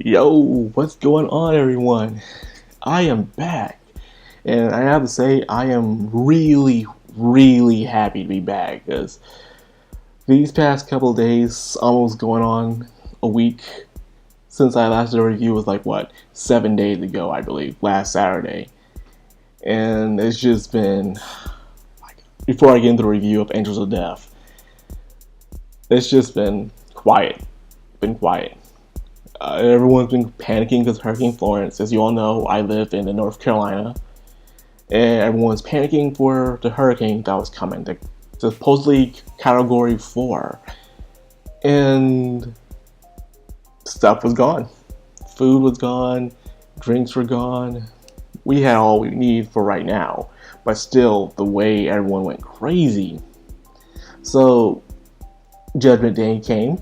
Yo, what's going on, everyone? I am back, and I have to say, I am really happy to be back because these past couple of days, almost going on a week since I last did a review, was like 7 days ago, I believe, last Saturday, and it's just been. Before I get into the review of Angels of Death, it's just been quiet. Everyone's been panicking because of Hurricane Florence. As you all know, I live in North Carolina, and everyone's panicking for the hurricane that was coming, supposedly Category 4. And stuff was gone. Food was gone, drinks were gone. We had all we need for right now, but still, the way everyone went crazy. So, Judgment Day came.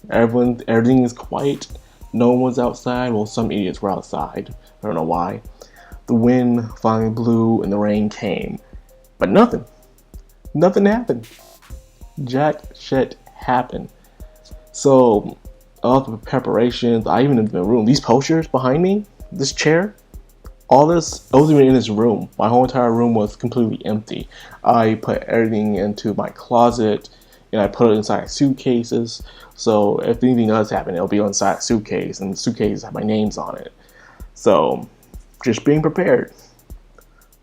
Everything is quiet. No one was outside. Well, some idiots were outside. I don't know why. The wind finally blew and the rain came. But nothing happened. Jack shit happened. So, all the preparations, I even in the room, these posters behind me, this chair, all this, I wasn't even in this room. My whole entire room was completely empty. I put everything into my closet, and I put it inside suitcases. So if anything does happen, it'll be inside a suitcase, and the suitcase have my names on it. So just being prepared.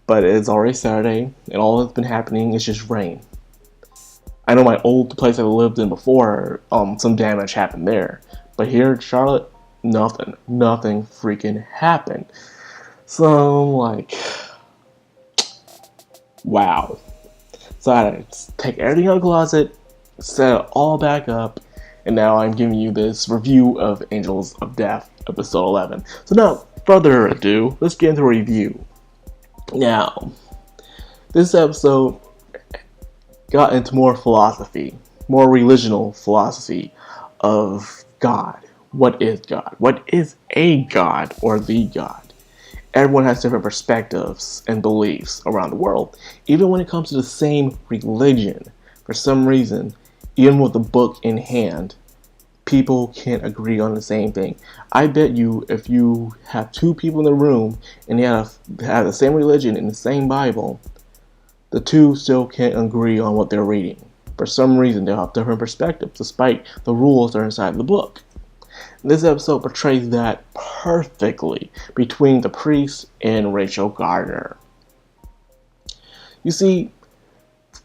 But it's already Saturday, and all that's been happening is just rain. I know my old place I lived in before, some damage happened there. But here in Charlotte, nothing freaking happened. So wow. So I had to take everything out of the closet, set it all back up, and now I'm giving you this review of Angels of Death, episode 11. So now, further ado, let's get into a review. Now, this episode got into more philosophy, more religional philosophy of God. What is God? What is a God or the God? Everyone has different perspectives and beliefs around the world. Even when it comes to the same religion, for some reason, even with the book in hand, people can't agree on the same thing. I bet you if you have two people in the room and they have the same religion and the same Bible, the two still can't agree on what they're reading. For some reason, they'll have different perspectives despite the rules that are inside the book. This episode portrays that perfectly between the priest and Rachel Gardner. You see,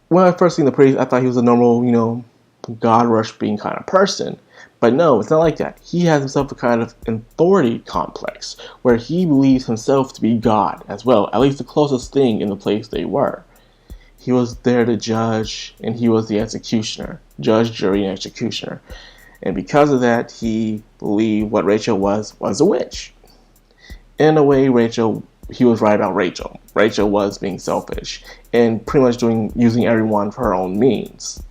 when I first seen the priest, I thought he was a normal, God rush being kind of person. But no, it's not like that. He has himself a kind of authority complex where he believes himself to be God as well, at least the closest thing in the place they were. He was there to judge, and he was the executioner. Judge, jury, and executioner. And because of that, he believed what Rachel was a witch. In a way, he was right about Rachel. Rachel was being selfish and pretty much using everyone for her own means.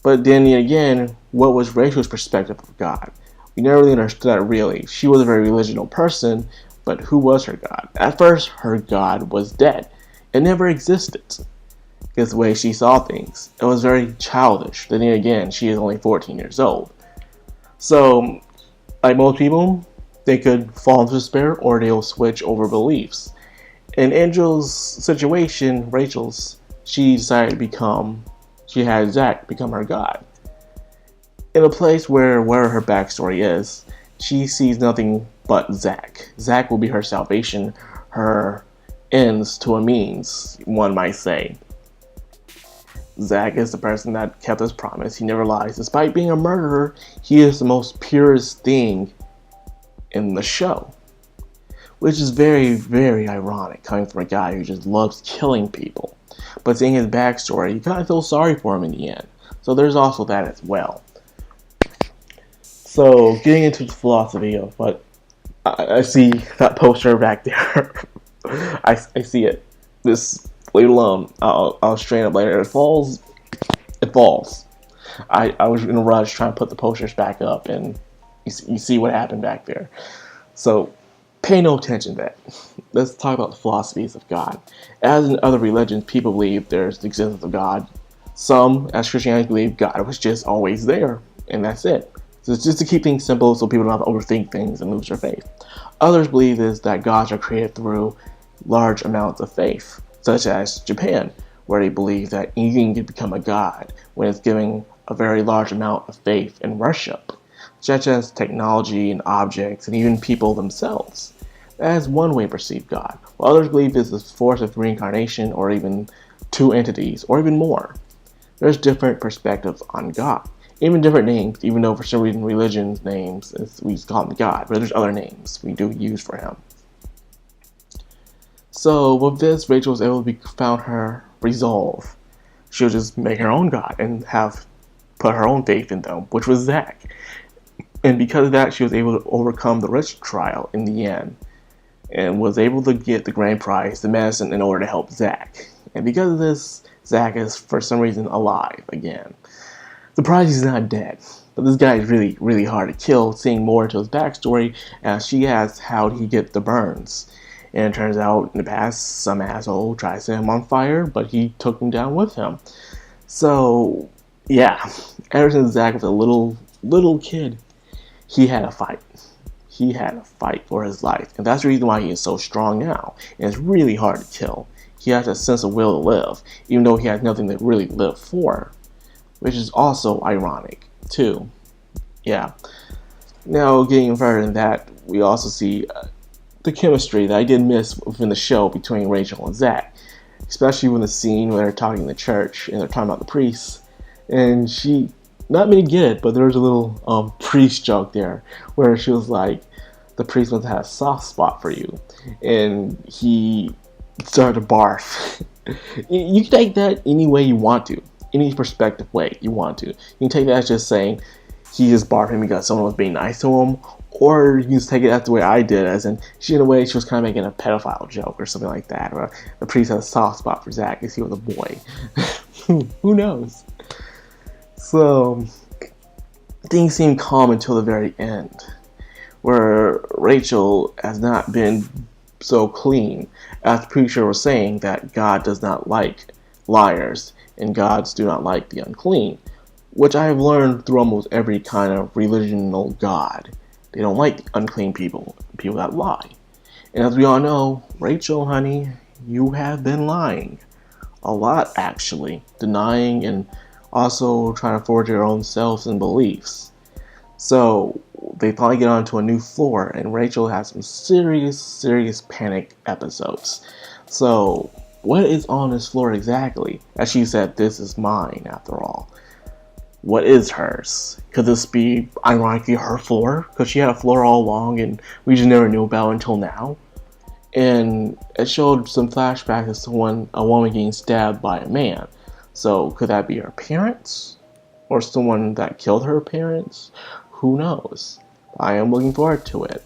But then again, what was Rachel's perspective of God? We never really understood that really. She was a very religional person, but who was her God? At first, her God was dead. It never existed. Because the way she saw things, it was very childish. Then again, she is only 14 years old. So, like most people, they could fall into despair or they'll switch over beliefs. In Angel's situation, Rachel's, she decided she had Zach become her God. In a place where her backstory is, she sees nothing but Zach. Zach will be her salvation, her ends to a means, one might say. Zach is the person that kept his promise. He never lies. Despite being a murderer, he is the most purest thing in the show. Which is very ironic, coming from a guy who just loves killing people. But seeing his backstory, you kind of feel sorry for him in the end. So there's also that as well. So, getting into the philosophy of what I see that poster back there. I see it. This, leave it alone. I'll straighten up later. It falls. I was in a rush trying to put the posters back up, and you see what happened back there. So, pay no attention to that. Let's talk about the philosophies of God. As in other religions, people believe there's the existence of God. Some, as Christianity, believe God was just always there, and that's it. So it's just to keep things simple so people don't have to overthink things and lose their faith. Others believe is that gods are created through large amounts of faith, such as Japan, where they believe that anything can become a god when it's giving a very large amount of faith and worship, such as technology and objects and even people themselves. That is one way to perceive God, while others believe it's the force of reincarnation or even two entities or even more. There's different perspectives on God, even different names, even though for some reason religion's names, we call him God, but there's other names we do use for him. So with this, Rachel was able to found her resolve. She'll just make her own God and have put her own faith in them, which was Zack. And because of that, she was able to overcome the risk trial in the end, and was able to get the grand prize, the medicine, in order to help Zack. And because of this, Zack is for some reason alive again. Surprised he's not dead, but this guy is really, really hard to kill, seeing more into his backstory, as she asks how did he get the burns. And it turns out in the past, some asshole tried to set him on fire, but he took him down with him. So, yeah, ever since Zack was a little kid, he had a fight. He had a fight for his life, and that's the reason why he is so strong now, and it's really hard to kill. He has a sense of will to live, even though he has nothing to really live for, which is also ironic, too. Yeah. Now, getting further than that, we also see the chemistry that I did miss within the show between Rachel and Zack, especially when the scene where they're talking in the church, and they're talking about the priests, and she, not many get it, but there was a little priest joke there, where she was like, the priest must have a soft spot for you, and he started to barf. You can take that any way you want to, any perspective way you want to. You can take that as just saying he just barfing because someone was being nice to him, or you can just take it as the way I did, as in she was kind of making a pedophile joke or something like that, or the priest had a soft spot for Zack because he was a boy. Who knows? So things seem calm until the very end, where Rachel has not been so clean, as the preacher was saying that God does not like liars, and gods do not like the unclean, which I have learned through almost every kind of religional god. They don't like unclean people that lie. And as we all know, Rachel, honey, you have been lying. A lot, actually. Denying and also trying to forge your own selves and beliefs. So they finally get onto a new floor, and Rachel has some serious panic episodes. So what is on this floor exactly? As she said, this is mine after all. What is hers? Could this be ironically her floor? Because she had a floor all along and we just never knew about it until now. And it showed some flashbacks of a woman getting stabbed by a man. So could that be her parents? Or someone that killed her parents? Who knows? I am looking forward to it.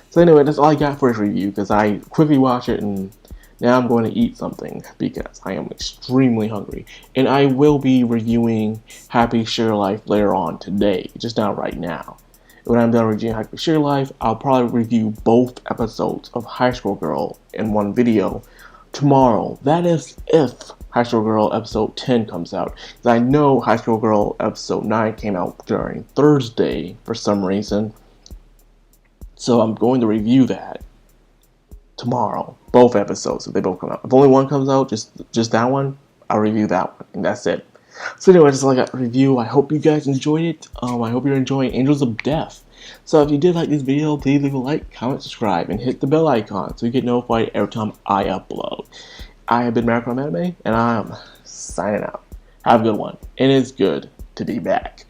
So anyway, that's all I got for this review, because I quickly watched it and now I'm going to eat something because I am extremely hungry. And I will be reviewing Happy Sugar Life later on today, just not right now. When I'm done reviewing Happy Sugar Life, I'll probably review both episodes of High School Girl in one video tomorrow. That is if High School Girl episode 10 comes out. Because I know High School Girl episode 9 came out during Thursday for some reason. So I'm going to review that tomorrow. Both episodes, if they both come out. If only one comes out, just that one, I'll review that one. And that's it. So anyway, that's all I got to review. I hope you guys enjoyed it. I hope you're enjoying Angels of Death. So if you did like this video, please leave a like, comment, subscribe, and hit the bell icon so you get notified every time I upload. I have been Madcrownxox, and I'm signing out. Have a good one. And it's good to be back.